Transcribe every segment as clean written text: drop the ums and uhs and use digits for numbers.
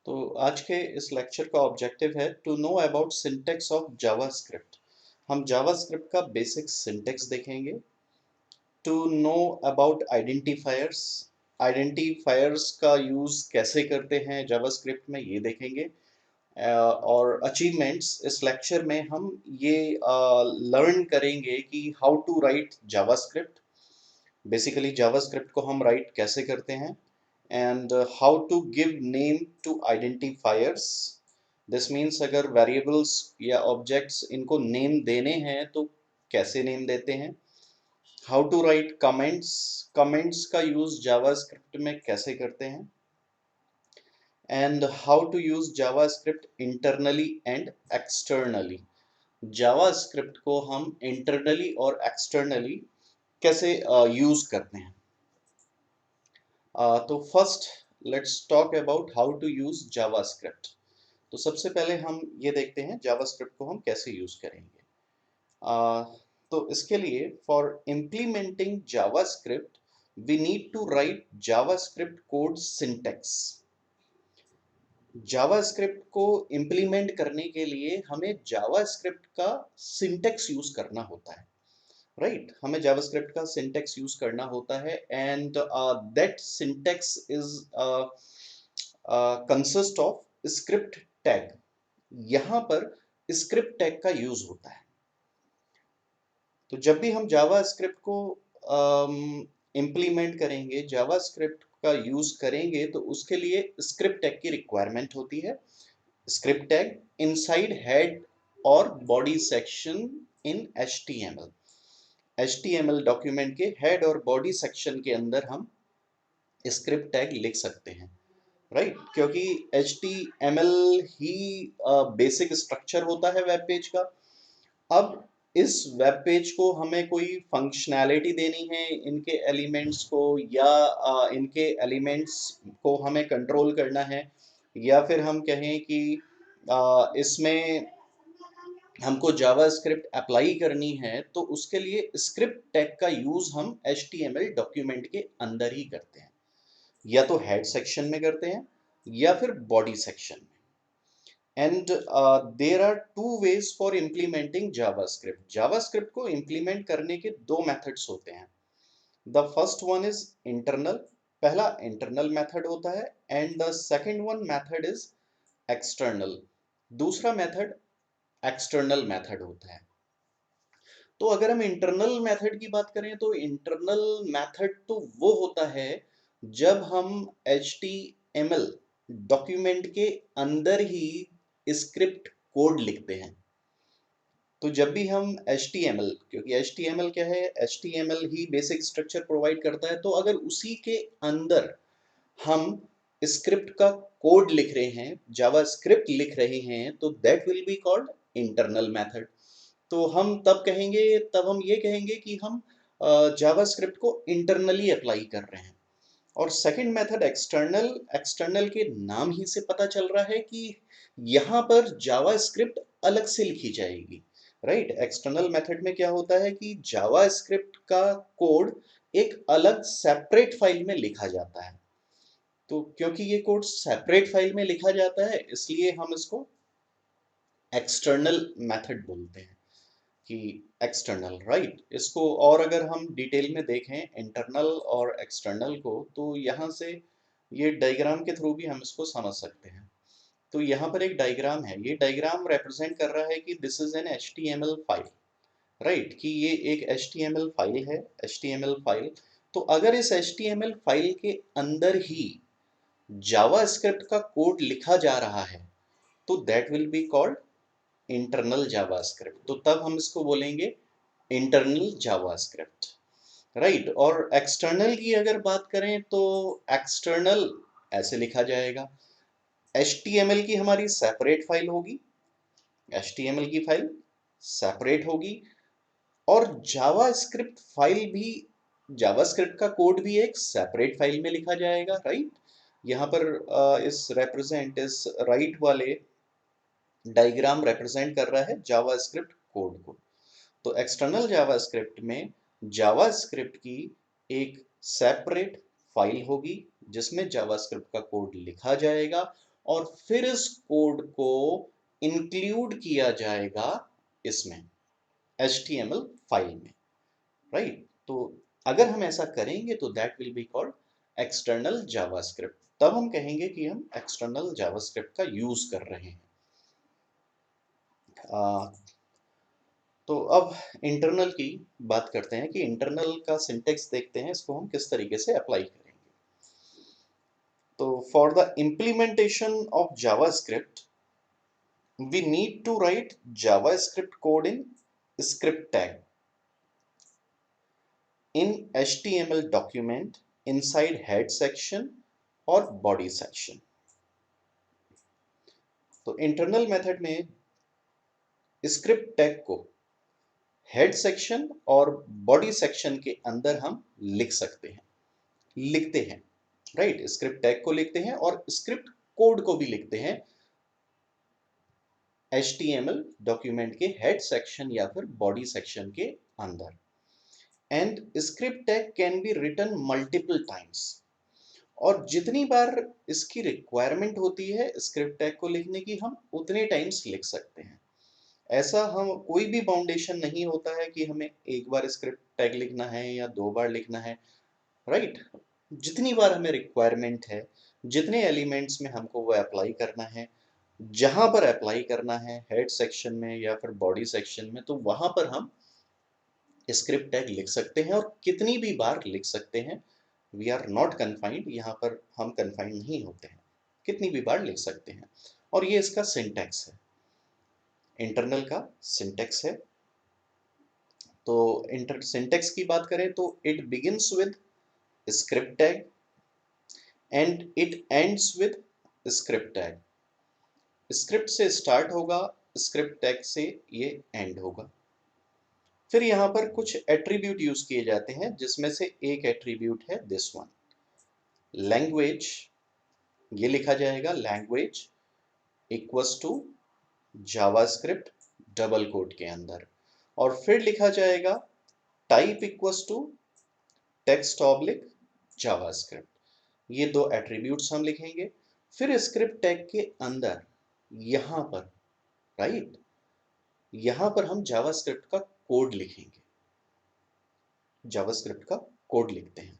तो आज के इस लेक्चर का ऑब्जेक्टिव है to know about syntax of JavaScript. हम जावास्क्रिप्ट का बेसिक सिंटेक्स देखेंगे। To know about identifiers, identifiers का यूज कैसे करते हैं जावास्क्रिप्ट में ये देखेंगे। और अचीवमेंट्स, इस लेक्चर में हम ये लर्न करेंगे कि how to write JavaScript. Basically JavaScript को हम राइट कैसे करते हैं, and how to give name to identifiers. This means अगर वेरिएबल्स या ऑब्जेक्ट्स इनको नेम देने हैं तो कैसे नेम देते हैं। How to write comments, comments का यूज जावास्क्रिप्ट में कैसे करते हैं। And how to use JavaScript internally and externally, JavaScript को हम इंटरनली और एक्सटर्नली कैसे यूज करते हैं। तो first let's talk about how to use JavaScript. तो सबसे पहले हम ये देखते हैं जावास्क्रिप्ट को हम कैसे यूज करेंगे। तो इसके लिए for implementing JavaScript we need to write JavaScript code syntax. JavaScript को इम्प्लीमेंट करने के लिए हमें जावास्क्रिप्ट का सिंटेक्स यूज करना होता है। राइट, हमें जावास्क्रिप्ट का सिंटेक्स यूज करना होता है and that syntax is consist of script tag. यहां पर स्क्रिप्ट टैग का यूज होता है। तो जब भी हम जावास्क्रिप्ट को इम्प्लीमेंट करेंगे, जावास्क्रिप्ट का यूज करेंगे, तो उसके लिए स्क्रिप्ट टैग की रिक्वायरमेंट होती है। स्क्रिप्ट टैग इनसाइड हेड और body section in HTML। HTML document के हेड और बॉडी सेक्शन के अंदर हम स्क्रिप्ट टैग लिख सकते हैं। राइट, क्योंकि HTML ही बेसिक स्ट्रक्चर होता है वेब पेज का। अब इस वेब पेज को हमें कोई फंक्शनैलिटी देनी है, इनके एलिमेंट्स को, या इनके एलिमेंट्स को हमें कंट्रोल करना है, या फिर हम कहें कि इसमें हमको जावास्क्रिप्ट अप्लाई करनी है, तो उसके लिए स्क्रिप्ट टैग का यूज हम HTML डॉक्यूमेंट के अंदर ही करते हैं। या तो हेड सेक्शन में करते हैं या फिर बॉडी सेक्शन में। And there are two ways for implementing JavaScript. JavaScript को इम्प्लीमेंट करने के दो मेथड्स होते हैं। The first one is internal, पहला इंटरनल मेथड होता है, and the second one method is external, दूसरा मेथड एक्सटर्नल मेथड होता है। तो अगर हम इंटरनल मेथड की बात करें तो इंटरनल मेथड तो वो होता है जब हम HTML डॉक्यूमेंट के अंदर ही स्क्रिप्ट कोड लिखते हैं। तो जब भी हम HTML, क्योंकि HTML क्या है, HTML ही बेसिक स्ट्रक्चर प्रोवाइड करता है, तो अगर उसी के अंदर हम स्क्रिप्ट का कोड लिख रहे हैं, जावास्क्रिप्ट लिख रहे हैं, तो that will be called internal method. तो हम तब हम ये कहेंगे कि हम जावास्क्रिप्ट को इंटरनली अप्लाई कर रहे हैं। और सेकंड मेथड एक्सटर्नल, एक्सटर्नल के नाम ही से पता चल रहा है कि यहाँ पर जावास्क्रिप्ट अलग से लिखी जाएगी। राइट, एक्सटर्नल मेथड में क्या होता है कि जावास्क्रिप्ट का कोड एक अलग सेपरेट फाइल में लिखा जाता है। तो क्योंकि ये कोड सेपरेट फाइल में लिखा जाता है, इसलिए हम इसको एक्सटर्नल मेथड बोलते हैं कि एक्सटर्नल। राइट, इसको और अगर हम डिटेल में देखें इंटरनल और एक्सटर्नल को, तो यहाँ से ये डायग्राम के थ्रू भी हम इसको समझ सकते हैं। तो यहाँ पर एक डायग्राम है, ये डायग्राम रिप्रेजेंट कर रहा है कि this is an HTML file. Right, कि ये एक HTML फाइल है, HTML फाइल। तो अगर इस HTML फाइल के अंदर ही जावास्क्रिप्ट का कोड लिखा जा रहा है, तो that will be called internal JavaScript. तो तब हम इसको बोलेंगे इंटरनल जावास्क्रिप्ट। राइट, और एक्सटर्नल की अगर बात करें तो एक्सटर्नल ऐसे लिखा जाएगा। HTML की हमारी सेपरेट फाइल होगी, HTML की फाइल सेपरेट होगी, और जावास्क्रिप्ट फाइल भी, जावास्क्रिप्ट का कोड भी एक सेपरेट फाइल में लिखा जाएगा। राइट, यहाँ पर इस रिप्रेजेंट, इस राइट वाले डायग्राम रिप्रेजेंट कर रहा है जावास्क्रिप्ट कोड को। तो एक्सटर्नल जावास्क्रिप्ट में जावास्क्रिप्ट की एक सेपरेट फाइल होगी जिसमें जावास्क्रिप्ट का कोड लिखा जाएगा, और फिर इस कोड को इंक्लूड किया जाएगा इसमें HTML फाइल में, राइट। तो अगर हम ऐसा करेंगे तो that will be called external JavaScript. तब हम कहेंगे कि हम एक्सटर्नल जावास्क्रिप्ट का यूज कर रहे हैं। तो अब इंटरनल की बात करते हैं कि इंटरनल का सिंटेक्स देखते हैं, इसको हम किस तरीके से अप्लाई करेंगे। तो for the implementation of JavaScript we need to write JavaScript code in script tag in HTML document inside head section और body section। तो इंटरनल मेथड में स्क्रिप्ट टैग को हेड सेक्शन और बॉडी सेक्शन के अंदर हम लिखते हैं, राइट। स्क्रिप्ट टैग को लिखते हैं और स्क्रिप्ट कोड को भी लिखते हैं HTML डॉक्यूमेंट के हेड सेक्शन या फिर बॉडी सेक्शन के अंदर। And script tag can be written multiple times, और जितनी बार इसकी रिक्वायरमेंट होती है स्क्रिप्ट टैग को लिखने की, हम उतने टाइम्स लिख सकते हैं। ऐसा हम कोई भी बाउंडेशन नहीं होता है कि हमें एक बार स्क्रिप्ट टैग लिखना है या 2 बार लिखना है, राइट। जितनी बार हमें रिक्वायरमेंट है, जितने एलिमेंट्स में हमको वो अप्लाई करना है, जहां पर अप्लाई करना है हेड सेक्शन में या फिर बॉडी सेक्शन में, तो वहां पर हम स्क्रिप्ट टैग लिख सकते हैं और कितनी भी बार लिख सकते हैं। वी आर नॉट कन्फाइंड, यहाँ पर हम कन्फाइंड नहीं होते हैं, कितनी भी बार लिख सकते हैं। और ये इसका सिंटैक्स है, इंटरनल का सिंटैक्स है। तो इंटर सिंटैक्स की बात करें तो it begins with script tag and it ends with script tag. Script से स्टार्ट होगा, स्क्रिप्ट टैग से ये एंड होगा। फिर यहाँ पर कुछ एट्रीब्यूट यूज किए जाते हैं, जिसमें से एक एट्रीब्यूट है दिस वन, लैंग्वेज। ये लिखा जाएगा language equals to JavaScript double quote के अंदर, और फिर लिखा जाएगा type equals to text oblique JavaScript. ये दो एट्रीब्यूट्स हम लिखेंगे। फिर स्क्रिप्ट टैग के अंदर यहां पर, राइट, यहां पर हम जावास्क्रिप्ट का कोड लिखेंगे, जावास्क्रिप्ट का कोड लिखते हैं,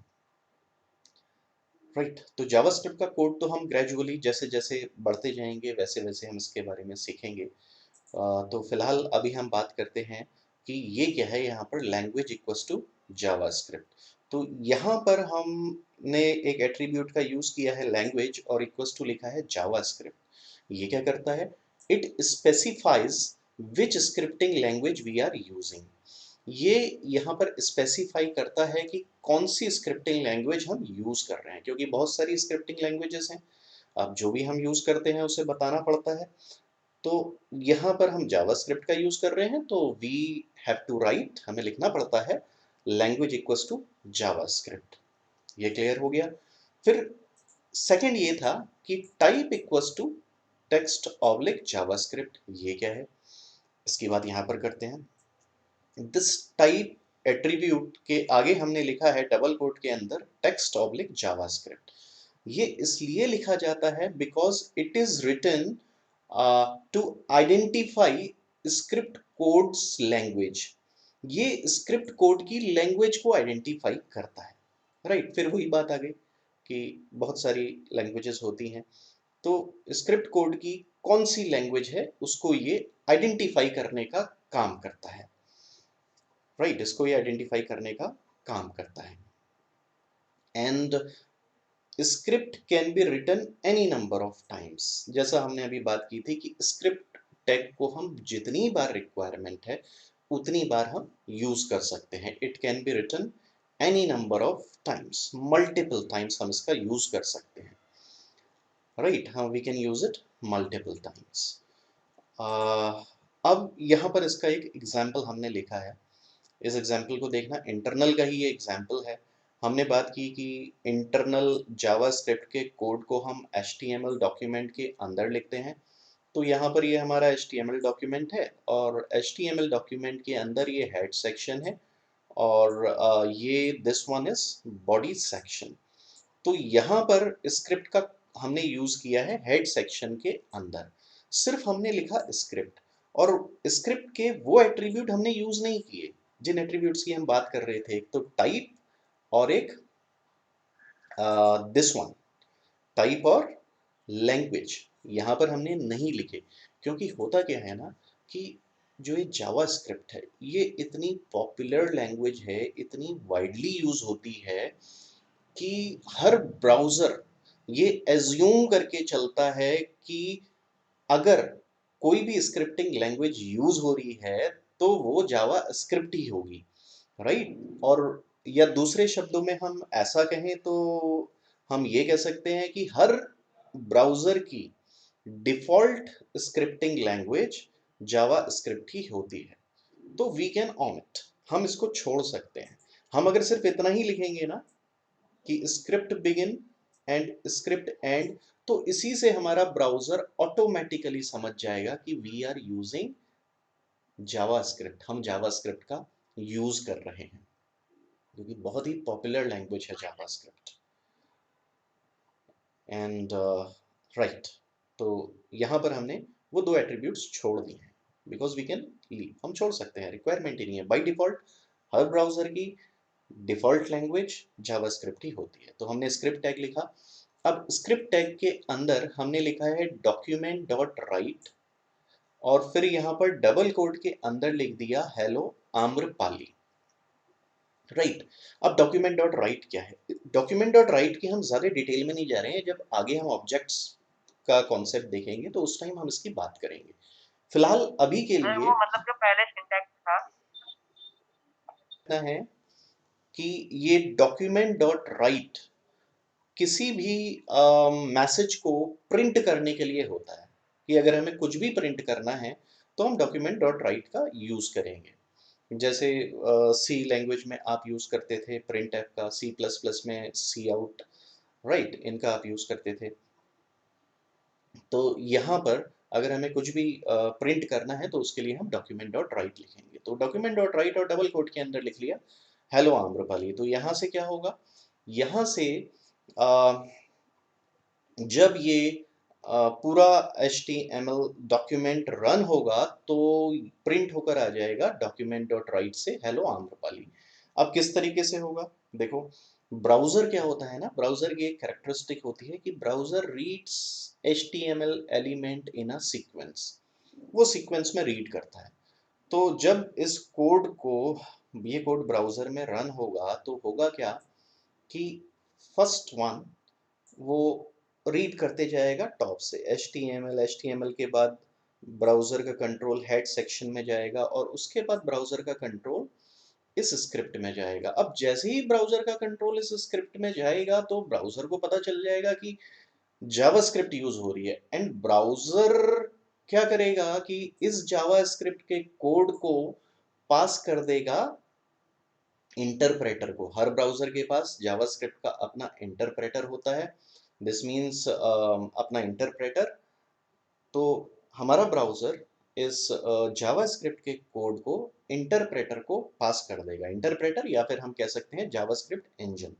राइट। तो जावास्क्रिप्ट का कोड तो हम ग्रेजुअली जैसे जैसे बढ़ते जाएंगे वैसे वैसे हम इसके बारे में सीखेंगे। तो फिलहाल अभी हम बात करते हैं कि ये क्या है। यहाँ पर लैंग्वेज इक्वल्स टू जावास्क्रिप्ट, तो यहाँ पर हमने एक एट्रीब्यूट का यूज किया है लैंग्वेज, और इक्वल्स टू लिखा है जावास्क्रिप्ट। ये क्या करता है, it specifies which scripting language we are using. ये यहाँ पर स्पेसिफाई करता है कि कौन सी स्क्रिप्टिंग लैंग्वेज हम यूज कर रहे हैं, क्योंकि बहुत सारी स्क्रिप्टिंग लैंग्वेजेस हैं। अब जो भी हम यूज करते हैं उसे बताना पड़ता है। तो यहाँ पर हम जावास्क्रिप्ट का यूज कर रहे हैं, तो वी हैव टू राइट, हमें लिखना पड़ता है लैंग्वेज इक्वल्स टू जावास्क्रिप्ट। ये क्लियर हो गया। फिर सेकंड ये था कि type equals to text oblique JavaScript. ये क्या है, इसकी बात यहाँ पर करते हैं। दिस टाइप एट्रीब्यूट के आगे हमने लिखा है डबल कोट के अंदर टेक्स्ट ऑब्लिक जावास्क्रिप्ट। ये इसलिए लिखा जाता है because it is written to identify script codes language. ये स्क्रिप्ट कोड की लैंग्वेज को आइडेंटिफाई करता है, राइट। फिर वही बात आ गई कि बहुत सारी लैंग्वेजेस होती हैं, तो स्क्रिप्ट कोड की कौन सी लैंग्वेज है उसको ये आइडेंटिफाई करने का काम करता है, राइट। इसको ये आइडेंटिफाई करने का काम करता है। And script can be written any number of times. जैसा हमने अभी बात की थी कि स्क्रिप्ट टैग को हम जितनी बार रिक्वायरमेंट है उतनी बार हम यूज कर सकते हैं। It can be written any number of times, multiple times हम इसका यूज कर सकते हैं, राइट। हाँ, we can use it multiple times. अब यहाँ पर इसका एक एग्जाम्पल हमने लिखा है। इस एग्जाम्पल को देखना, इंटरनल का ही ये एग्जाम्पल है। हमने बात की कि इंटरनल जावास्क्रिप्ट के कोड को हम HTML डॉक्यूमेंट के अंदर लिखते हैं। तो यहाँ पर ये हमारा HTML डॉक्यूमेंट है, और HTML डॉक्यूमेंट के अंदर ये हेड सेक्शन है, और ये this one is body section. तो यहाँ पर स्क्रिप्ट का हमने यूज किया है हेड सेक्शन के अंदर, सिर्फ हमने लिखा स्क्रिप्ट, और स्क्रिप्ट के वो एट्रीब्यूट हमने यूज नहीं किए जिन एट्रीब्यूट्स की हम बात कर रहे थे, एक तो टाइप और एक दिस वन, टाइप और लैंग्वेज यहाँ पर हमने नहीं लिखे, क्योंकि होता क्या है ना कि जो ये जावा स्क्रिप्ट है ये इतनी पॉपुलर लैंग्वेज है, इतनी वाइडली यूज होती है कि हर ब्राउजर ये एज्यूम करके चलता है कि अगर कोई भी स्क्रिप्टिंग लैंग्वेज यूज हो रही है तो वो जावा स्क्रिप्ट ही होगी, राइट। और या दूसरे शब्दों में हम ऐसा कहें तो हम ये कह सकते हैं कि हर ब्राउजर की default scripting language JavaScript ही होती है। तो वी कैन omit, हम इसको छोड़ सकते हैं। हम अगर सिर्फ इतना ही लिखेंगे ना कि script begin and script end, तो इसी से हमारा ब्राउजर ऑटोमेटिकली समझ जाएगा कि we are using JavaScript, हम जावा स्क्रिप्ट का यूज कर रहे हैं, क्योंकि बहुत ही पॉपुलर लैंग्वेज है जावा स्क्रिप्ट। एंड राइट, तो यहाँ पर हमने वो दो एट्रीब्यूट्स छोड़ दिए हैं, बिकॉज वी कैन लीव, हम छोड़ सकते हैं, रिक्वायरमेंट ही नहीं है। बाय डिफॉल्ट हर ब्राउजर की डिफॉल्ट लैंग्वेज जावास्क्रिप्ट ही होती है। तो हमने स्क्रिप्ट टैग लिखा। अब स्क्रिप्ट टैग के अंदर हमने लिखा है डॉक्यूमेंट डॉट राइट, और फिर यहाँ पर डबल कोट के अंदर लिख दिया हेलो आम्रपाली, राइट। अब डॉक्यूमेंट डॉट राइट क्या है? डॉक्यूमेंट डॉट राइट की हम ज्यादा डिटेल में नहीं जा रहे हैं, जब आगे हम ऑब्जेक्ट्स का कॉन्सेप्ट देखेंगे तो उस टाइम हम इसकी बात करेंगे। फिलहाल अभी के लिए वो मतलब जो पहले सिंटैक्स था। इतना है कि ये डॉक्यूमेंट डॉट राइट किसी भी मैसेज को प्रिंट करने के लिए होता है, कि अगर हमें कुछ भी प्रिंट करना है तो हम डॉक्यूमेंट डॉट राइट का यूज करेंगे। जैसे सी लैंग्वेज में आप यूज करते थे प्रिंट एफ का, सी प्लस प्लस में सी आउट, राइट, इनका आप यूज करते थे। तो यहाँ पर अगर हमें कुछ भी प्रिंट करना है तो उसके लिए हम डॉक्यूमेंट डॉट राइट लिखेंगे। तो डॉक्यूमेंट डॉट राइट और डबल कोट के अंदर लिख लिया हेलो आम्रपाली। तो यहाँ से क्या होगा, यहाँ से अ, जब ये पूरा HTML डॉक्यूमेंट रन होगा तो प्रिंट होकर आ जाएगा डॉक्यूमेंट डॉट राइट से हेलो आम्रपाली। अब किस तरीके से होगा, देखो, ब्राउजर क्या होता है ना, ब्राउजर की एक कैरेक्टरिस्टिक होती है कि browser reads HTML element in a sequence, वो सीक्वेंस में रीड करता है। तो जब इस कोड को, ये कोड ब्राउजर में रन होगा तो होगा क्या कि फर्स्ट वन वो रीड करते जाएगा टॉप से HTML के बाद ब्राउजर का कंट्रोल हेड सेक्शन में जाएगा, और उसके बाद ब्राउजर का कंट्रोल इस स्क्रिप्ट में जाएगा। अब जैसे ही ब्राउजर का कंट्रोल इस स्क्रिप्ट में जाएगा तो ब्राउजर को पता चल जाएगा कि जावास्क्रिप्ट यूज हो रही है, एंड ब्राउजर क्या करेगा कि इस जावास्क्रिप्ट के कोड को पास कर देगा इंटरप्रेटर को। हर ब्राउजर के पास जावास्क्रिप्ट का अपना इंटरप्रेटर होता है, दिस मीन्स अपना इंटरप्रेटर। तो हमारा ब्राउजर इस जावास्क्रिप्ट के कोड को इंटरप्रेटर को पास कर देगा, इंटरप्रेटर या फिर हम कह सकते हैं जावास्क्रिप्ट इंजन।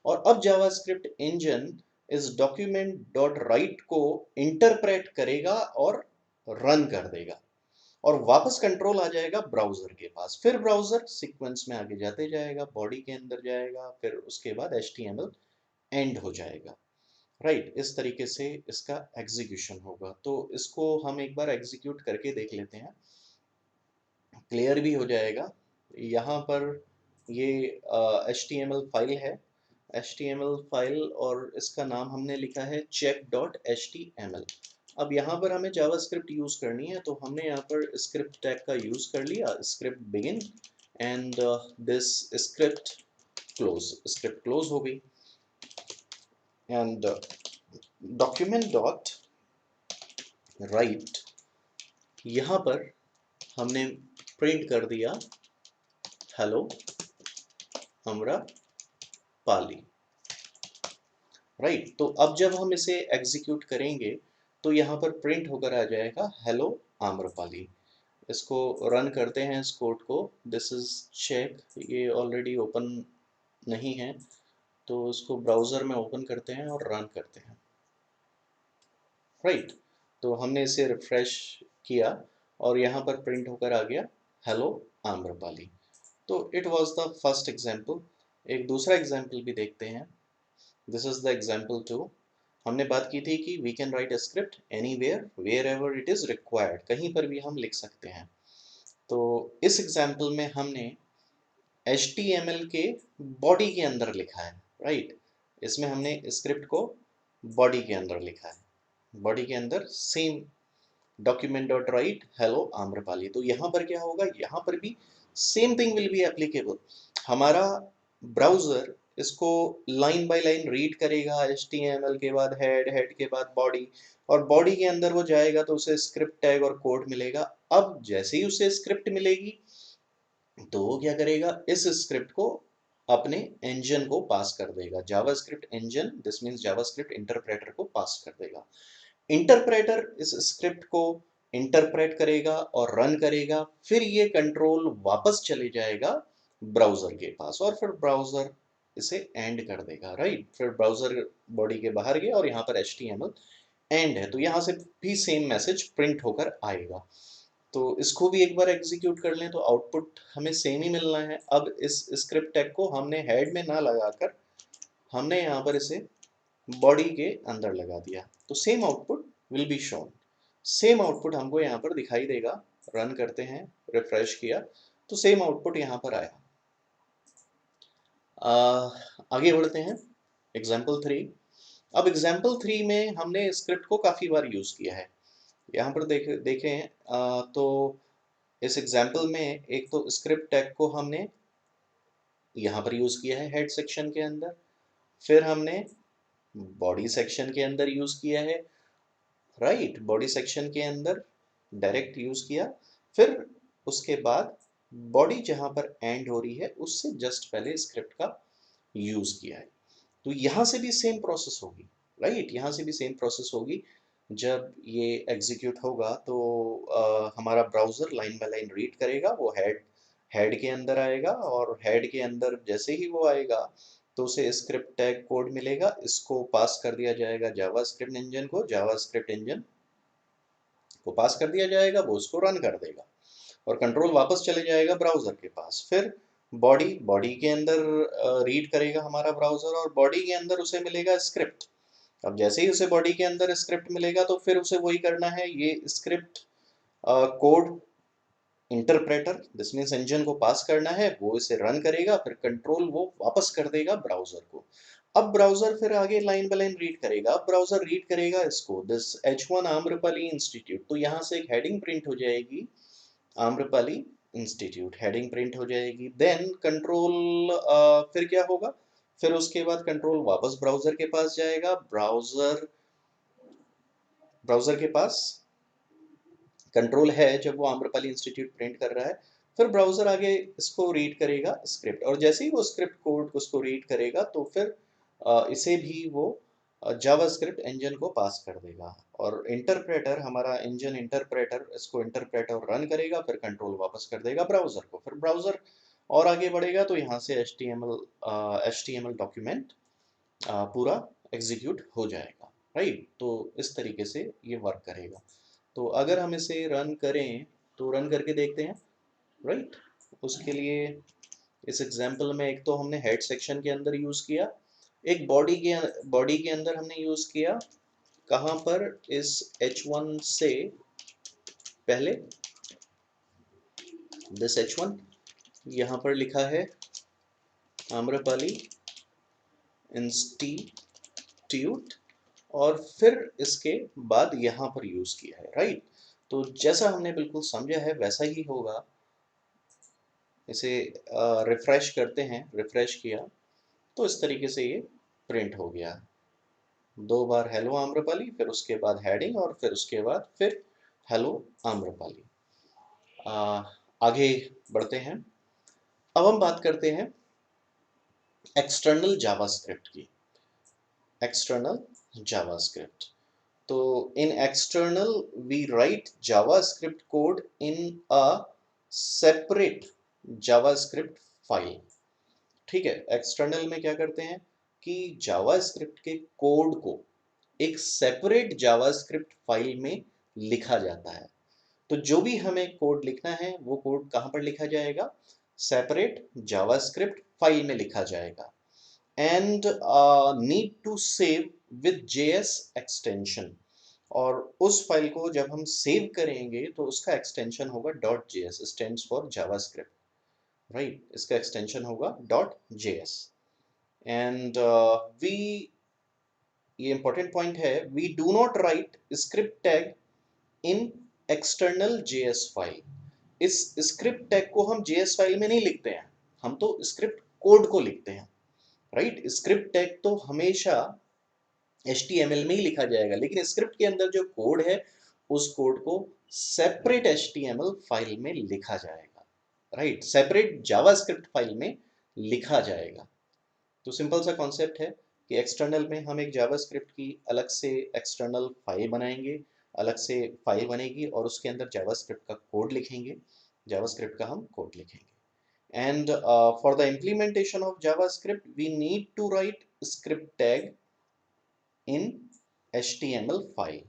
और अब जावास्क्रिप्ट इंजन इस डॉक्यूमेंट डॉट राइट को इंटरप्रेट करेगा और रन कर देगा, और वापस कंट्रोल आ जाएगा ब्राउजर के पास। फिर ब्राउजर सीक्वेंस में आगे जाते जाएगा, बॉडी के अंदर जाएगा, फिर उसके बाद HTML एंड हो जाएगा, राइट। इस तरीके से इसका एग्जीक्यूशन होगा। तो इसको हम एक बार एग्जीक्यूट करके देख लेते हैं, क्लियर भी हो जाएगा। यहाँ पर ये HTML फाइल है, HTML फाइल, और इसका नाम हमने लिखा है check.html। अब यहाँ पर हमें जावास्क्रिप्ट यूज करनी है, तो हमने यहाँ पर स्क्रिप्ट टैग का यूज कर लिया, script begin and this script close, script close हो गई। एंड डॉक्यूमेंट डॉट राइट, यहाँ पर हमने प्रिंट कर दिया हेलो आम्रपाली, राइट। तो अब जब हम इसे एग्जीक्यूट करेंगे तो यहाँ पर प्रिंट होकर आ जाएगा हेलो आम्रपाली। इसको रन करते हैं इस कोड को, दिस इज चेक, ये ऑलरेडी ओपन नहीं है तो इसको ब्राउज़र में ओपन करते हैं और रन करते हैं। राइट। तो हमने इसे रिफ्रेश किया और यहाँ पर प्रिंट होकर आ गया हेलो आम्रपाली। तो it was the first example. एक दूसरा एग्जाम्पल भी देखते हैं। This is the example 2। हमने बात की थी कि we can write a script anywhere wherever it is required, कहीं पर भी हम लिख सकते हैं। तो इस एग्जाम्पल में हमने HTML के बॉडी के अंदर लिखा है, राइट। इसमें हमने स्क्रिप्ट को बॉडी के अंदर लिखा है, बॉडी के अंदर same document dot right hello Amrapali. तो यहाँ पर क्या होगा, यहाँ पर भी same thing will be applicable. हमारा ब्राउजर इसको लाइन बाय लाइन रीड करेगा, HTML के बाद हेड, हेड के बाद बॉडी, और बॉडी के अंदर वो जाएगा तो उसे स्क्रिप्ट टैग और कोड मिलेगा। अब जैसे ही उसे स्क्रिप्ट मिलेगी तो वो क्या करेगा, इस स्क्रिप्ट को अपने इंजन को पास कर देगा, JavaScript engine, this means JavaScript interpreter को पास कर देगा। इंटरप्रेटर इस स्क्रिप्ट को इंटरप्रेट करेगा और रन करेगा, फिर ये कंट्रोल वापस चले जाएगा ब्राउजर के पास और फिर ब्राउजर इसे एंड कर देगा, राइट। फिर ब्राउजर बॉडी के बाहर गया और यहाँ पर HTML एंड है, तो यहाँ से भी सेम मैसेज प्रिंट होकर आएगा। तो इसको भी एक बार एग्जीक्यूट कर लें तो आउटपुट हमें सेम ही मिलना है। अब इस स्क्रिप्ट टैग को हमने हेड में ना लगाकर हमने यहाँ पर इसे बॉडी के अंदर लगा दिया, तो same output will be shown. Same output हमको यहाँ पर दिखाई देगा। रन करते हैं, रिफ्रेश किया तो सेम आउटपुट यहाँ पर आया। आगे बढ़ते हैं एग्जाम्पल 3। अब एग्जाम्पल 3 में हमने स्क्रिप्ट को काफ़ी बार यूज़ किया है। यहाँ पर देखें तो इस एग्जाम्पल में एक तो स्क्रिप्ट टैग को हमने यहाँ पर यूज़ किया है हेड सेक्शन के अंदर, फिर हमने बॉडी सेक्शन के अंदर यूज़ किया है, राइट। बॉडी सेक्शन के अंदर डायरेक्ट यूज़ किया, फिर उसके बाद बॉडी जहाँ पर एंड हो रही है उससे जस्ट पहले स्क्रिप्ट का यूज़ किया है। तो यहाँ से भी सेम प्रोसेस होगी, राइट। यहाँ से भी सेम प्रोसेस होगी। जब ये एग्जीक्यूट होगा तो हमारा browser line by line read करेगा, वो हेड हेड के अंदर आएगा और हेड के अंदर जैसे ही वो आएगा तो उसे स्क्रिप्ट टैग कोड मिलेगा, इसको पास कर दिया जाएगा जावास्क्रिप्ट इंजन को, जावास्क्रिप्ट इंजन को पास कर दिया जाएगा, वो उसको रन कर देगा और कंट्रोल वापस चले जाएगा ब्राउज़र के पास। फिर बॉडी बॉडी के अंदर रीड करेगा हमारा ब्राउज़र और बॉडी के अंदर उसे मिलेगा स्क्रिप्ट। अब जैसे ही उसे बॉडी के अंदर स्क्रिप्ट मिलेगा तो फिर उसे वही करना है, ये script code interpreter this means engine को पास करना है, वो इसे रन करेगा, फिर कंट्रोल वो वापस कर देगा ब्राउजर को। अब ब्राउजर फिर आगे लाइन बाय लाइन रीड करेगा। अब ब्राउजर रीड करेगा इसको, दिस H1 आम्रपाली इंस्टीट्यूट, तो यहाँ से एक हेडिंग प्रिंट हो जाएगी, आम्रपाली इंस्टीट्यूट हेडिंग प्रिंट हो जाएगी। देन कंट्रोल फिर क्या होगा, फिर उसके बाद कंट्रोल वापस ब्राउजर के पास जाएगा, ब्राउजर ब्राउजर के पास कंट्रोल है जब वो आम्रपाली इंस्टीट्यूट प्रिंट कर रहा है, फिर ब्राउजर आगे इसको रीड करेगा स्क्रिप्ट, और जैसे ही वो स्क्रिप्ट कोड उसको रीड करेगा तो फिर इसे भी वो जावास्क्रिप्ट इंजन को पास कर देगा और इंटरप्रेटर हमारा इंजन इंटरप्रेटर इसको इंटरप्रेट और रन करेगा, फिर कंट्रोल वापस कर देगा ब्राउजर को, फिर ब्राउजर और आगे बढ़ेगा तो यहाँ से HTML डॉक्यूमेंट पूरा एग्जीक्यूट हो जाएगा, राइट। तो इस तरीके से ये वर्क करेगा। तो अगर हम इसे रन करें तो रन करके देखते हैं, राइट। उसके लिए इस एग्जांपल में एक तो हमने हेड सेक्शन के अंदर यूज़ किया, एक बॉडी के अंदर हमने यूज़ किया, कहाँ पर, इस H1 से पहले दिस H1 यहाँ पर लिखा है आम्रपाली इंस्टीट्यूट और फिर इसके बाद यहाँ पर यूज़ किया है, राइट। तो जैसा हमने बिल्कुल समझा है वैसा ही होगा। इसे रिफ्रेश करते हैं, रिफ्रेश किया तो इस तरीके से ये प्रिंट हो गया। 2 बार हेलो आम्रपाली, फिर उसके बाद हेडिंग और फिर उसके बाद फिर हेलो आम्रपाली। आगे बढ़ते हैं। अब हम बात करते हैं एक्सटर्नल जावास्क्रिप्ट की। एक्सटर्नल जावास्क्रिप्ट, तो in external we write JavaScript code in a separate JavaScript file. ठीक है, एक्सटर्नल में क्या करते हैं कि जावास्क्रिप्ट के कोड को एक सेपरेट जावास्क्रिप्ट फाइल में लिखा जाता है। तो जो भी हमें कोड लिखना है वो कोड कहाँ पर लिखा जाएगा? सेपरेट जावास्क्रिप्ट फाइल में लिखा जाएगा। And need to save with JS extension. और उस फाइल को जब हम सेव करेंगे तो उसका एक्सटेंशन होगा .js, stands for JavaScript, right. इसका एक्सटेंशन होगा .js। एंड वी, ये इंपॉर्टेंट पॉइंट है, we do not write script tag in external JS file. इस स्क्रिप्ट टैग को हम JS फाइल में नहीं लिखते हैं, हम तो स्क्रिप्ट कोड को लिखते हैं, राइट। स्क्रिप्ट टैग तो हमेशा HTML में ही लिखा जाएगा, लेकिन स्क्रिप्ट के अंदर जो कोड है उस कोड को सेपरेट HTML फाइल में लिखा जाएगा, राइट, सेपरेट जावास्क्रिप्ट फाइल में लिखा जाएगा। तो सिंपल सा कॉन्सेप्ट है कि एक्सटर्नल में हम एक जावास्क्रिप्ट की अलग से एक्सटर्नल फाइल बनाएंगे, अलग से फाइल बनेगी और उसके अंदर जावास्क्रिप्ट का कोड लिखेंगे, जावास्क्रिप्ट का हम कोड लिखेंगे। And for the implementation of JavaScript, we need to write script tag in HTML file.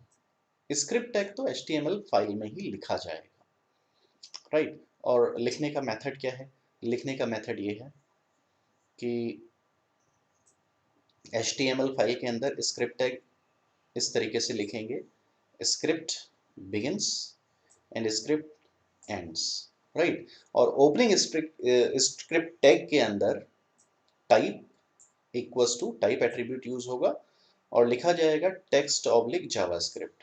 Script tag तो HTML फाइल में ही लिखा जाएगा, राइट। और लिखने का मेथड क्या है? लिखने का मेथड ये है कि HTML फाइल के अंदर स्क्रिप्ट टैग इस तरीके से लिखेंगे, script begins and script ends, right. और ओपनिंग स्क्रिप्ट टैग के अंदर type equals to type attribute use होगा और लिखा जाएगा टेक्स्ट ऑब्लिक जावास्क्रिप्ट,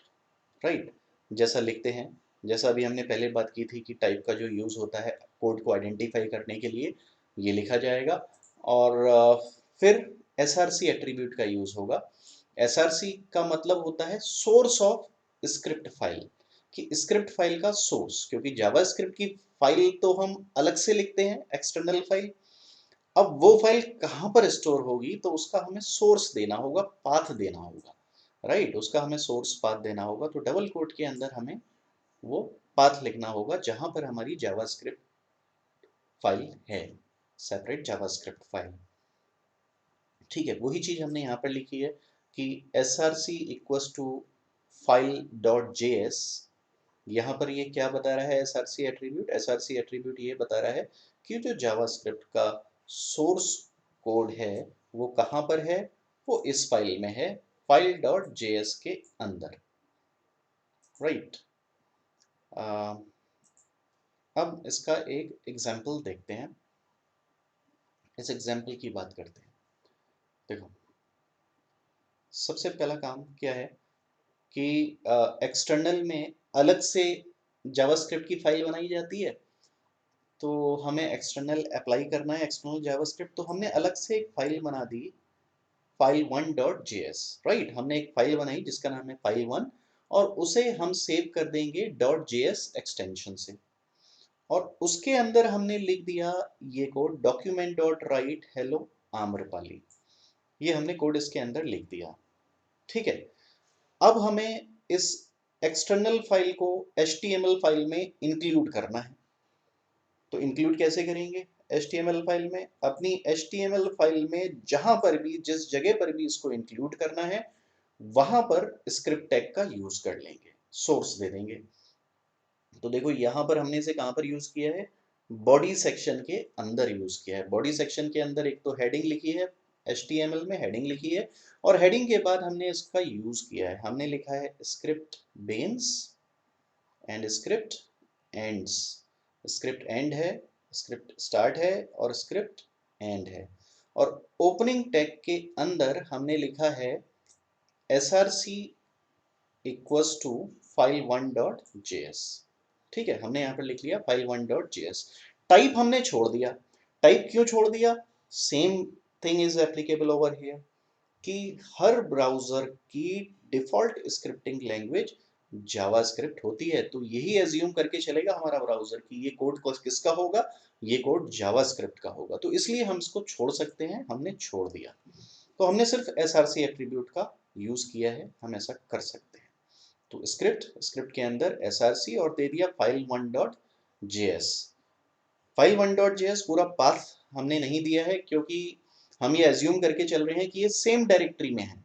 राइट। जैसा लिखते हैं, जैसा अभी हमने पहले बात की थी कि टाइप का जो यूज होता है कोड को आइडेंटिफाई करने के लिए, ये लिखा जाएगा। और फिर SRC एट्रीब्यूट का यूज होगा। SRC का मतलब होता है सोर्स ऑफ स्क्रिप्ट फाइल, कि स्क्रिप्ट फाइल का सोर्स, क्योंकि जावास्क्रिप्ट की फाइल तो हम अलग से लिखते हैं, एक्सटर्नल फाइल। अब वो फाइल कहाँ पर स्टोर होगी तो उसका हमें सोर्स देना होगा, पाथ देना होगा, राइट। उसका हमें सोर्स पाथ देना होगा। तो डबल कोट के अंदर हमें वो पाथ लिखना होगा जहां पर हमारी जावास्क्रिप्ट फाइल है, सेपरेट जावास्क्रिप्ट फाइल, ठीक है। वही चीज हमने यहाँ पर लिखी है कि src equals to file dot JS. यहाँ पर ये क्या बता रहा है? SRC एट्रीब्यूट ये बता रहा है कि जो जावास्क्रिप्ट का सोर्स कोड है वो कहाँ पर है? वो इस फाइल में है, फाइल डॉट जेएस के अंदर, राइट। अब इसका एक एग्जाम्पल देखते हैं, इस एग्जाम्पल की बात करते हैं। देखो, सबसे पहला काम क्या है कि एक्सटर्नल में अलग से जावास्क्रिप्ट की फाइल बनाई जाती है। तो हमें एक्सटर्नल अप्लाई करना है, एक्सटर्नल जावास्क्रिप्ट, तो हमने अलग से एक फाइल बना दी, file1.js, राइट। हमने एक फाइल बनाई जिसका नाम है file1 और उसे हम सेव कर देंगे .js एक्सटेंशन से। और उसके अंदर हमने लिख दिया ये कोड, document.write hello आम्रपाली, ये हमने कोड इसके अंदर लिख दिया, ठीक है। अब हमें इस एक्सटर्नल फाइल को HTML फाइल में इंक्लूड करना है। तो इंक्लूड कैसे करेंगे? HTML फाइल में, अपनी HTML फाइल में जहां पर भी, जिस जगह पर भी इसको इंक्लूड करना है वहां पर स्क्रिप्ट टैग का यूज कर लेंगे, सोर्स दे देंगे। तो देखो यहां पर हमने इसे कहां पर यूज किया है? बॉडी सेक्शन के अंदर यूज किया है। बॉडी सेक्शन के अंदर एक तो हेडिंग लिखी है, HTML में हेडिंग लिखी है, और हेडिंग के बाद हमने इसका यूज किया है, हमने लिखा है script begins and script ends. Script and है, स्क्रिप्ट स्टार्ट है और स्क्रिप्ट एंड है। और ओपनिंग टैग के अंदर हमने लिखा है src इक्वल्स टू file1.js, ठीक है। हमने यहाँ पर लिख लिया file1.js। टाइप हमने छोड़ दिया। टाइप क्यों छोड़ दिया? Same thing is applicable over here, कि हर ब्राउजर की डिफॉल्ट स्क्रिप्टिंग लैंग्वेज जावास्क्रिप्ट होती है। तो यही एज्यूम करके चलेगा हमारा ब्राउजर कि ये कोड किसका होगा? ये कोड जावास्क्रिप्ट का होगा। तो इसलिए हम इसको छोड़ सकते हैं, हमने छोड़ दिया। तो हमने सिर्फ SRC एट्रीब्यूट का यूज किया है, हम ऐसा कर सकते हैं। तो स्क्रिप्ट के अंदर SRC और दे दिया file1.js। file1.js पूरा पाथ हमने नहीं दिया है क्योंकि हम ये एज्यूम करके चल रहे हैं कि ये सेम डायरेक्टरी में है,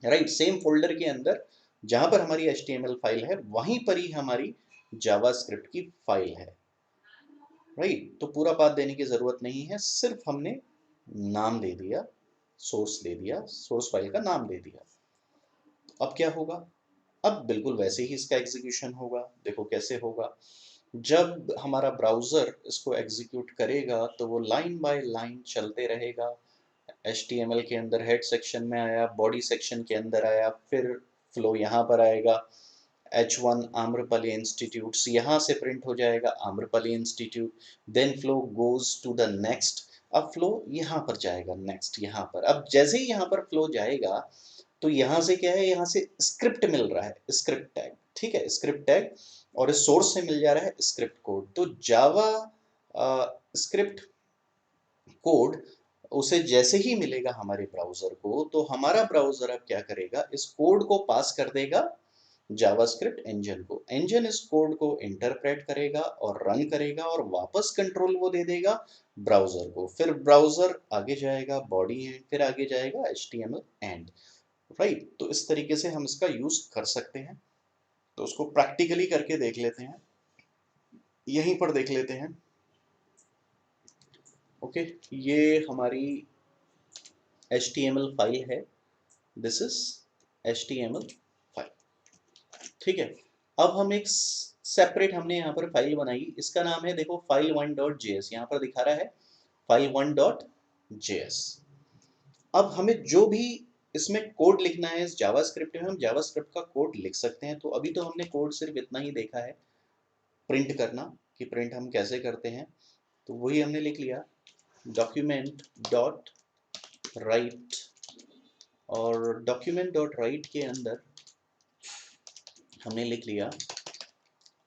राइट, सेम फोल्डर के अंदर जहां पर हमारी HTML फाइल है वहीं पर ही हमारी जावास्क्रिप्ट की फाइल है। राइट, तो पूरा पाथ देने की जरूरत नहीं है, सिर्फ हमने नाम दे दिया, सोर्स दे दिया, सोर्स फाइल का नाम दे दिया। अब क्या होगा? अब बिल्कुल वैसे ही इसका एग्जीक्यूशन होगा। देखो कैसे होगा। जब हमारा ब्राउजर इसको एग्जीक्यूट करेगा तो वो लाइन बाय लाइन चलते रहेगा। HTML के अंदर हेड सेक्शन में आया, बॉडी सेक्शन के अंदर आया, फिर फ्लो यहाँ पर आएगा, H1 आम्रपाली इंस्टीट्यूट्स, यहाँ से प्रिंट हो जाएगा Amrapali institute, then flow goes to the next. अब फ्लो यहाँ पर जाएगा नेक्स्ट, यहाँ पर। अब जैसे ही यहाँ पर फ्लो जाएगा तो यहाँ से क्या है, यहाँ से स्क्रिप्ट मिल रहा है, स्क्रिप्ट टैग, ठीक है, स्क्रिप्ट टैग, और इस सोर्स से मिल जा रहा है स्क्रिप्ट कोड। तो जावा स्क्रिप्ट कोड उसे जैसे ही मिलेगा हमारे ब्राउजर को, तो हमारा ब्राउजर अब क्या करेगा, इस कोड को पास कर देगा जावास्क्रिप्ट इंजन को। इंजन इस कोड को इंटरप्रेट करेगा और रन करेगा और वापस कंट्रोल वो दे देगा ब्राउजर को। फिर ब्राउजर आगे जाएगा बॉडी एंड, फिर आगे जाएगा HTML एंड। राइट, तो इस तरीके से हम इसका यूज कर सकते हैं। तो उसको प्रैक्टिकली करके देख लेते हैं, यहीं पर देख लेते हैं। ओके, ये हमारी HTML फाइल है, दिस इज HTML फाइल, ठीक है। अब हम एक सेपरेट हमने यहाँ पर फाइल बनाई, इसका नाम है, देखो, file1.js यहाँ पर दिखा रहा है, file1.js। अब हमें जो भी इसमें कोड लिखना है, इस जावास्क्रिप्ट में हम जावास्क्रिप्ट का कोड लिख सकते हैं। तो अभी तो हमने कोड सिर्फ इतना ही देखा है, प्रिंट करना, कि प्रिंट हम कैसे करते हैं, तो वही हमने लिख लिया, डॉक्यूमेंट डॉट राइट। और डॉक्यूमेंट डॉट राइट के अंदर हमने लिख लिया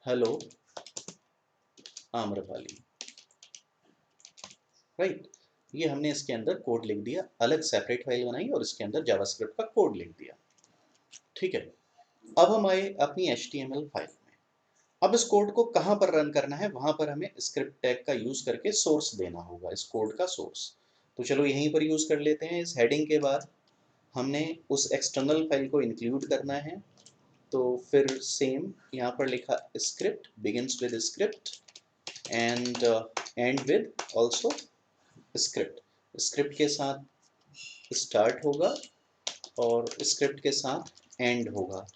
हेलो आम्रपाली। राइट, ये हमने इसके अंदर कोड लिख दिया, अलग सेपरेट फाइल बनाई और इसके अंदर जावास्क्रिप्ट का कोड लिख दिया, ठीक है। अब हम आए अपनी HTML फाइल में। अब इस कोड को कहाँ पर रन करना है, वहां पर हमें स्क्रिप्ट टैग का यूज करके सोर्स देना होगा, इस कोड का सोर्स। तो चलो यहीं पर यूज कर लेते हैं। इस हेडिंग के बाद हमने उस एक्सटर्नल फाइल को इंक्लूड करना है, तो फिर सेम यहाँ पर लिखा script, begins with script and and with also script. Script के साथ स्टार्ट होगा और स्क्रिप्ट के साथ एंड होगा।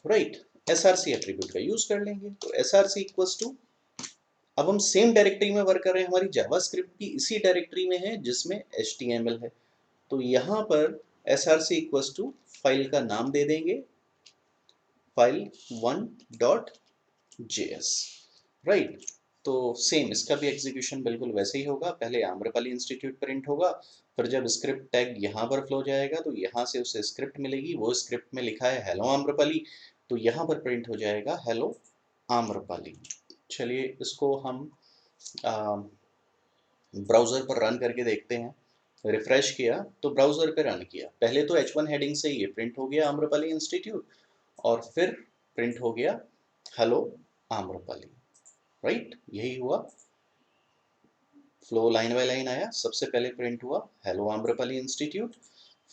राइट, SRC एट्रीब्यूट का यूज कर लेंगे। तो SRC इक्वल्स टू, अब हम सेम डायरेक्टरी में वर्क कर रहे हैं, हमारी जावास्क्रिप्ट भी इसी डायरेक्टरी में है जिसमें HTML है। तो यहाँ पर SRC इक्वल्स टू फाइल का नाम दे देंगे, file1.js। राइट, तो सेम इसका भी एग्जीक्यूशन बिल्कुल वैसे ही होगा। पहले आम्रपाली इंस्टीट्यूट प्रिंट होगा, फिर जब स्क्रिप्ट टैग यहाँ पर फ्लो जाएगा तो यहाँ से उसे स्क्रिप्ट मिलेगी, वो स्क्रिप्ट में लिखा है हेलो आम्रपाली, तो यहाँ पर प्रिंट हो जाएगा हेलो आम्रपाली। चलिए इसको हम ब्राउज़र पर रन करके देखते हैं। रिफ्रेश किया तो ब्राउज़र पे रन किया, पहले तो H1 हेडिंग से ये प्रिंट हो गया आम्रपाली इंस्टीट्यूट, और फिर प्रिंट हो गया हेलो आम्रपाली। राइट, यही हुआ, फ्लो लाइन बाय लाइन आया, सबसे पहले प्रिंट हुआ हेलो आम्रपाली इंस्टीट्यूट,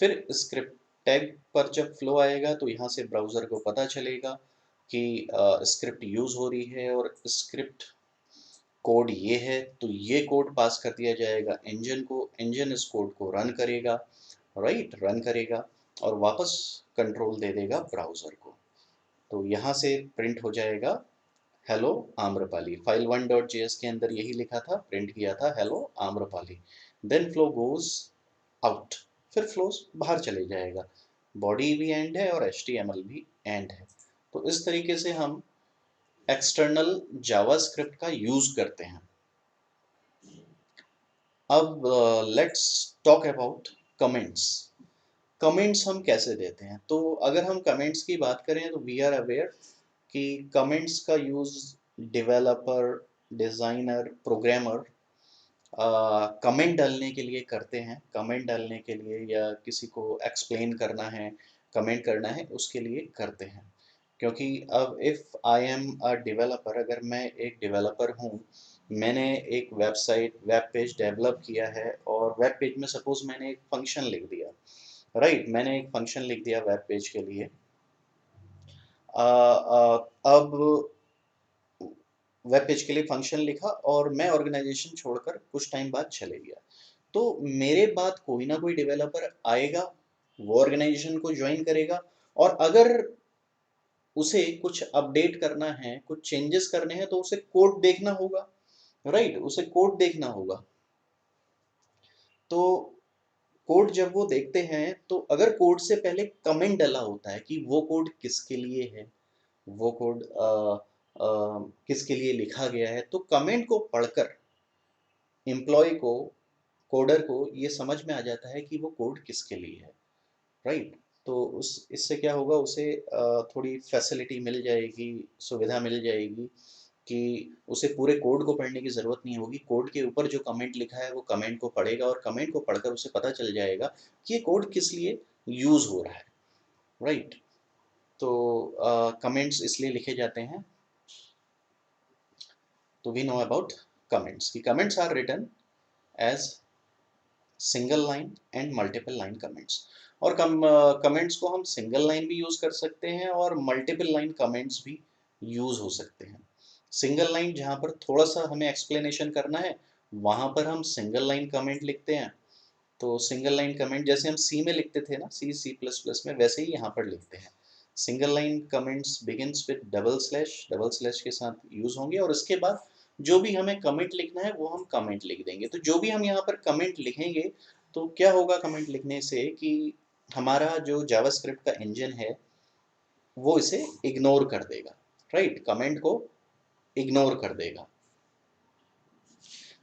फिर स्क्रिप्ट टैग पर जब फ्लो आएगा तो यहाँ से ब्राउज़र को पता चलेगा कि स्क्रिप्ट यूज़ हो रही है और स्क्रिप्ट कोड ये है, तो ये कोड पास कर दिया जाएगा इंजन को, इंजन इस कोड को रन करेगा। राइट, रन करेगा और वापस कंट्रोल दे देगा ब्राउज़र को। तो यहाँ से प्रिंट हो जाएगा हेलो आम्रपाली। file1.js के अंदर यही लिखा था, प्रिंट किया था hello Amrapali. Then flow goes out, फिर फ्लोज बाहर चले जाएगा, बॉडी भी एंड है और HTML भी एंड है। तो इस तरीके से हम एक्सटर्नल जावास्क्रिप्ट का यूज करते हैं। अब let's talk about comments. Comments हम कैसे देते हैं? तो अगर हम कमेंट्स की बात करें तो वी आर अवेयर कि कमेंट्स का use developer, designer, programmer comment डालने के लिए करते हैं। कमेंट डालने के लिए या किसी को एक्सप्लेन करना है, कमेंट करना है, उसके लिए करते हैं। क्योंकि अब if I am a developer, अगर मैं एक डेवलपर हूँ, मैंने एक वेबसाइट, वेब पेज डेवलप किया है और वेब पेज में सपोज मैंने एक फंक्शन लिख दिया, राइट, मैंने एक फंक्शन लिख दिया वेब पेज के लिए। अब वेब पेज के लिए फंक्शन लिखा और मैं ऑर्गेनाइजेशन छोड़कर कुछ टाइम बाद चले गया। तो मेरे बाद कोई ना कोई डेवलपर आएगा, वो ऑर्गेनाइजेशन को ज्वाइन करेगा, और अगर उसे कुछ अपडेट करना है, कुछ चेंजेस करने हैं, तो उसे कोड देखना होगा। राइट, उसे कोड देखना होगा। तो कोड जब वो देखते हैं, तो अगर कोड से पहले कमेंट डाला होता है कि वो कोड किसके लिए है, वो कोड किसके लिए लिखा गया है, तो कमेंट को पढ़कर एम्प्लॉय को, कोडर को ये समझ में आ जाता है कि वो कोड किसके लिए है। राइट, तो उस इससे क्या होगा, उसे थोड़ी फैसिलिटी मिल जाएगी, सुविधा मिल जाएगी कि उसे पूरे कोड को पढ़ने की ज़रूरत नहीं होगी। कोड के ऊपर जो कमेंट लिखा है वो कमेंट को पढ़ेगा, और कमेंट को पढ़कर उसे पता चल जाएगा कि ये कोड किस लिए यूज़ हो रहा है। राइट, तो कमेंट्स इसलिए लिखे जाते हैं। तो वी नो अबाउट कमेंट्स कि comments are written as single line and multiple line comments. और कमेंट्स को हम सिंगल लाइन भी यूज़ कर सकते हैं और मल्टीपल लाइन कमेंट्स भी यूज़ हो सकते हैं। सिंगल लाइन जहाँ पर थोड़ा सा हमें एक्सप्लेनेशन करना है, वहाँ पर हम सिंगल लाइन कमेंट लिखते हैं। तो सिंगल लाइन कमेंट जैसे हम सी में लिखते थे ना, सी सी प्लस प्लस में, वैसे ही यहाँ पर लिखते हैं। Single line comments begins with double slash के साथ यूज़ होंगे, और इसके बाद जो भी हमें कमेंट लिखना है वो हम कमेंट लिख देंगे। तो जो भी हम यहाँ पर कमेंट लिखेंगे, तो क्या होगा कमेंट लिखने से कि हमारा जो जावास्क्रिप्ट का इंजन है वो इसे इग्नोर कर देगा। राइट, कमेंट को इग्नोर कर देगा।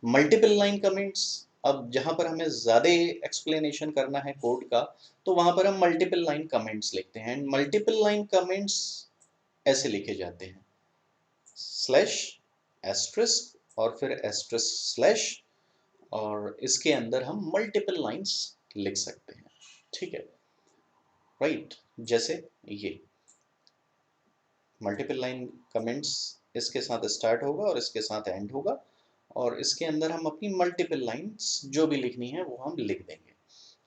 मल्टीपल लाइन कमेंट्स, अब जहां पर हमें ज़्यादा एक्सप्लेनेशन करना है कोड का, तो वहां पर हम मल्टीपल लाइन कमेंट्स लिखते हैं। मल्टीपल लाइन कमेंट्स ऐसे लिखे जाते हैं, स्लैश एस्ट्रिस्क और फिर एस्ट्रिस्क स्लैश, और इसके अंदर हम मल्टीपल लाइंस लिख सकते हैं। ठीक है, राइट, जैसे ये मल्टीपल लाइन कमेंट्स इसके साथ स्टार्ट होगा और इसके साथ एंड होगा, और इसके अंदर हम अपनी मल्टीपल लाइंस जो भी लिखनी है वो हम लिख देंगे,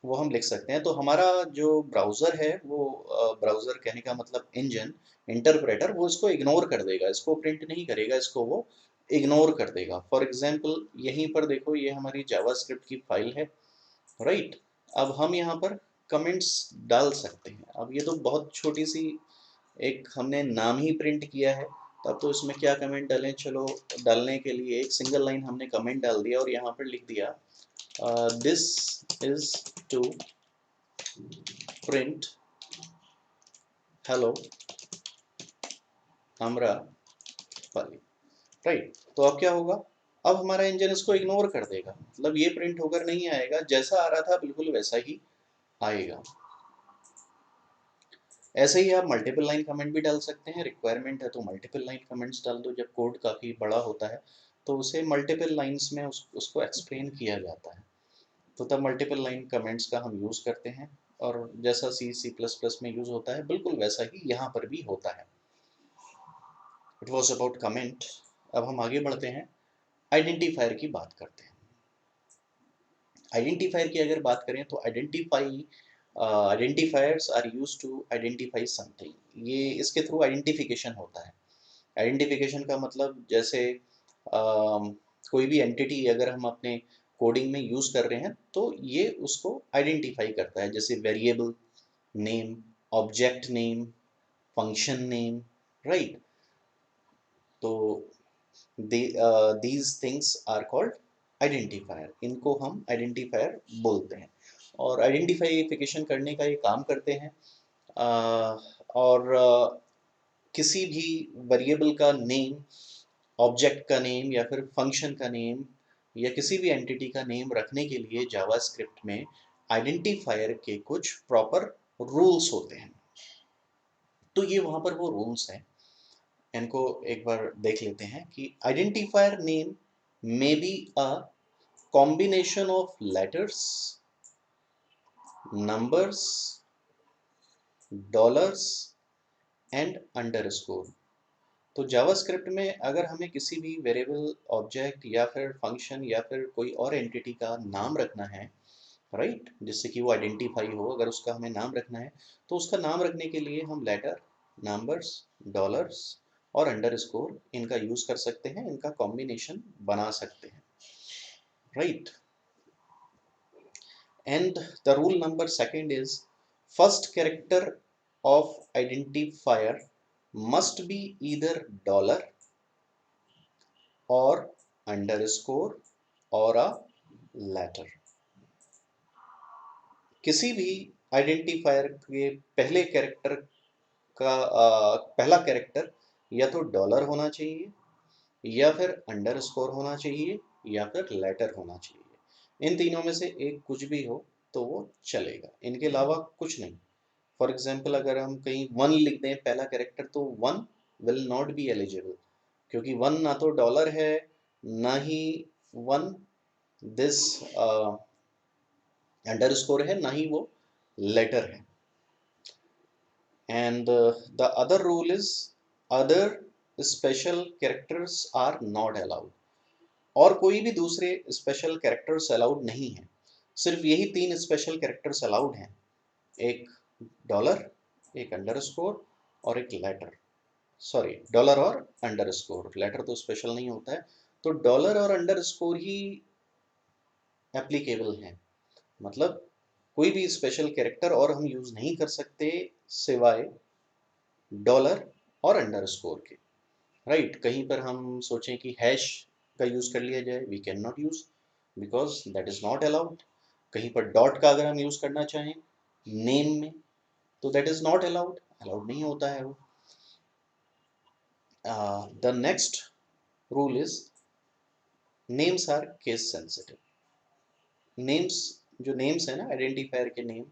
वो हम लिख सकते हैं। तो हमारा जो ब्राउज़र है वो, ब्राउज़र कहने का मतलब इंजन, इंटरप्रेटर, वो इसको इग्नोर कर देगा, इसको प्रिंट नहीं करेगा, इसको वो इग्नोर कर देगा। फॉर एग्जांपल यहीं पर देखो, ये हमारी जावास्क्रिप्ट की फाइल है। राइट, अब हम यहाँ पर कमेंट्स डाल सकते हैं। अब ये तो बहुत छोटी सी एक हमने नाम ही प्रिंट किया है, तब तो इसमें क्या कमेंट डालें। चलो, डालने के लिए एक सिंगल लाइन हमने कमेंट डाल दिया और यहाँ पर लिख दिया this is to print hello Amrapali. Right, तो अब क्या होगा, अब हमारा इंजन इसको इग्नोर कर देगा, मतलब ये प्रिंट होकर नहीं आएगा, जैसा आ रहा था बिल्कुल वैसा ही आएगा। ऐसे ही आप मल्टीपल लाइन कमेंट भी डाल सकते हैं, रिक्वायरमेंट है तो मल्टीपल लाइन कमेंट्स डाल दो। जब कोड काफ़ी बड़ा होता है तो उसे मल्टीपल लाइंस में उसको एक्सप्लेन किया जाता है, तो तब मल्टीपल लाइन कमेंट्स का हम यूज़ करते हैं। और जैसा सी सी प्लस प्लस में यूज़ होता है, बिल्कुल वैसा ही यहाँ पर भी होता है। It was about comment. अब हम आगे बढ़ते हैं, आइडेंटिफायर की बात करते हैं। आइडेंटिफायर की अगर बात करें तो identifiers are used to identify something. ये इसके थ्रू आइडेंटिफिकेशन होता है। आइडेंटिफिकेशन का मतलब जैसे कोई भी एंटिटी अगर हम अपने कोडिंग में यूज़ कर रहे हैं तो ये उसको आइडेंटिफाई करता है, जैसे variable name, object name, function name. Right, तो these things are called identifier, इनको हम आइडेंटिफायर बोलते हैं, और आइडेंटिफाइफिकेशन करने का ये काम करते हैं। और किसी भी वेरिएबल का नेम, ऑब्जेक्ट का नेम या फिर फंक्शन का नेम या किसी भी एंटिटी का नेम रखने के लिए जावास्क्रिप्ट में आइडेंटिफायर के कुछ प्रॉपर रूल्स होते हैं। तो ये वहाँ पर वो रूल्स हैं, इनको एक बार देख लेते हैं कि identifier name may be a combination of letters, numbers, dollars and underscore. तो जावास्क्रिप्ट में अगर हमें किसी भी वेरिएबल, ऑब्जेक्ट या फिर फंक्शन या फिर कोई और एंटिटी का नाम रखना है, राइट, जिससे कि वो आइडेंटिफाई हो। अगर उसका हमें नाम रखना है तो उसका नाम रखने के लिए हम लेटर, नंबर्स, डॉलर्स और अंडरस्कोर इनका यूज कर सकते हैं, इनका कॉम्बिनेशन बना सकते हैं, right. And the rule number second is first character of identifier must be either dollar or underscore or a letter। किसी भी आइडेंटिफायर के पहले कैरेक्टर का पहला कैरेक्टर या तो डॉलर होना चाहिए या फिर अंडरस्कोर होना चाहिए या फिर लेटर होना चाहिए। इन तीनों में से एक कुछ भी हो तो वो चलेगा, इनके अलावा कुछ नहीं। फॉर एग्जाम्पल अगर हम कहीं वन लिख दें पहला कैरेक्टर तो one will not be eligible, क्योंकि वन ना तो डॉलर है ना ही वन दिस अंडरस्कोर है, ना ही वो लेटर है। And the other rule is other special characters are not allowed. और कोई भी दूसरे स्पेशल कैरेक्टर्स अलाउड नहीं है, सिर्फ यही तीन स्पेशल कैरेक्टर्स अलाउड हैं, एक डॉलर, एक अंडरस्कोर और एक लेटर। सॉरी, डॉलर और अंडरस्कोर, लेटर तो स्पेशल नहीं होता है। तो डॉलर और अंडरस्कोर ही एप्लीकेबल हैं, मतलब कोई भी स्पेशल कैरेक्टर और हम यूज नहीं कर सकते सिवाय डॉलर और अंडरस्कोर के, राइट। कहीं पर हम सोचें कि हैश का यूज कर लिया जाए, we can not use because that is not allowed. कहीं पर डॉट का अगर हम यूज करना चाहें नेम में तो that is not allowed, allowed नहीं होता है वो। The next rule is names are case sensitive. Names, जो नेम्स है ना आइडेंटिफायर के नेम,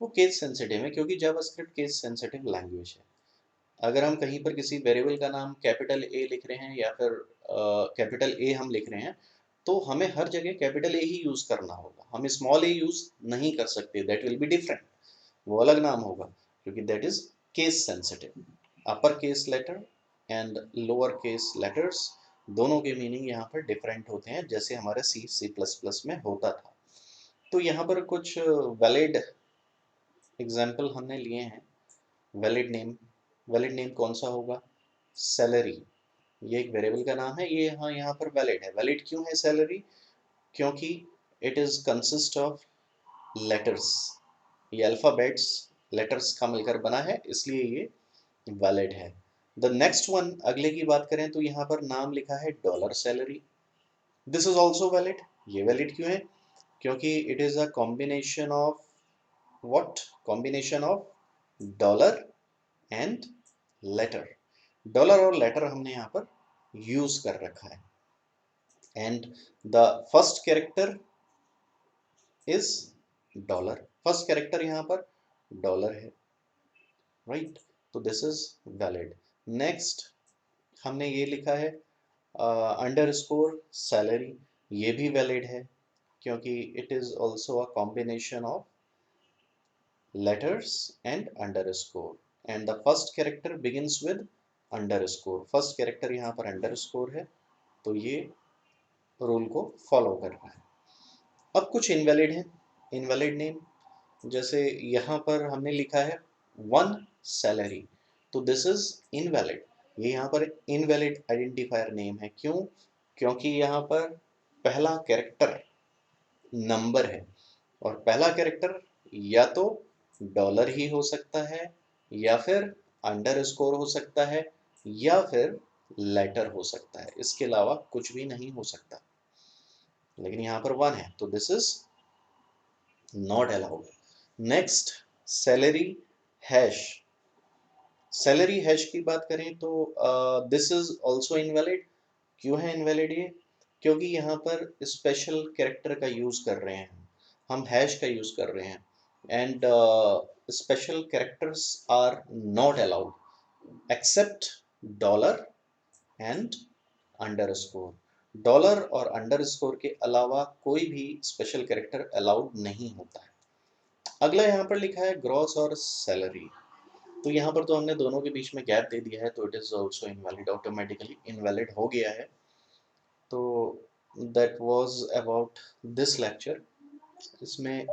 वो केस सेंसिटिव है, क्योंकि जावास्क्रिप्ट केस सेंसिटिव लैंग्वेज है। अगर हम कहीं पर किसी वेरिएबल का नाम कैपिटल ए लिख रहे हैं या फिर कैपिटल ए हम लिख रहे हैं तो हमें हर जगह कैपिटल ए ही यूज करना होगा, हम स्मॉल ए यूज नहीं कर सकते, दैट विल बी डिफरेंट, वो अलग नाम होगा, क्योंकि that is case sensitive. Upper case letter and lower case letters दोनों के मीनिंग यहाँ पर डिफरेंट होते हैं, जैसे हमारे सी सी प्लस प्लस में होता था। तो यहाँ पर कुछ वैलिड एग्जाम्पल हमने लिए हैं। वैलिड नेम, वैलिड नेम कौन सा होगा? सैलरी, ये एक वेरिएबल का नाम है, ये यहाँ पर वैलिड है। वैलिड क्यों है सैलरी? क्योंकि it is consist of letters, ये अल्फाबेट्स लेटर्स का मिलकर बना है, इसलिए ये वैलिड है। द नेक्स्ट वन, अगले की बात करें तो यहाँ पर नाम लिखा है dollar salary, this is also valid. ये वैलिड क्यों है? क्योंकि it is a combination of what? Combination of dollar and later. Dollar और लेटर हमने यहाँ पर यूज कर रखा है। And the first character is dollar, first character यहाँ पर डॉलर है, राइट। तो दिस इज वैलिड। नेक्स्ट हमने ये लिखा है अंडरस्कोर सैलरी, ये भी वैलिड है, क्योंकि it is also a combination of letters and underscore and the first character begins with underscore, first character यहाँ पर अंडरस्कोर है, तो ये रूल को फॉलो कर रहा है। अब कुछ इनवैलिड है, इनवैलिड नेम, जैसे यहाँ पर हमने लिखा है वन सैलरी, तो दिस इज इनवैलिड, ये यहाँ पर इनवैलिड आइडेंटिफायर नेम है। क्यों? क्योंकि यहाँ पर पहला कैरेक्टर नंबर है और पहला कैरेक्टर या तो डॉलर ही हो सकता है या फिर अंडरस्कोर हो सकता है या फिर लेटर हो सकता है, इसके अलावा कुछ भी नहीं हो सकता। लेकिन यहाँ पर वन है तो this is not allowed. Next, salary hash, salary hash की बात करें तो दिस इज ऑल्सो इनवैलिड। क्यों है इनवैलिड ये? क्योंकि यहाँ पर स्पेशल कैरेक्टर का यूज कर रहे हैं, हम हैश का यूज कर रहे हैं and special characters are not allowed except dollar and underscore. Dollar और अंडरस्कोर के अलावा कोई भी स्पेशल कैरेक्टर अलाउड नहीं होता है। अगला यहाँ पर लिखा है ग्रॉस और सैलरी, तो यहाँ पर तो हमने दोनों के बीच में गैप दे दिया है, तो it is also invalid, automatically invalid हो गया है। तो that was about this lecture, इसमें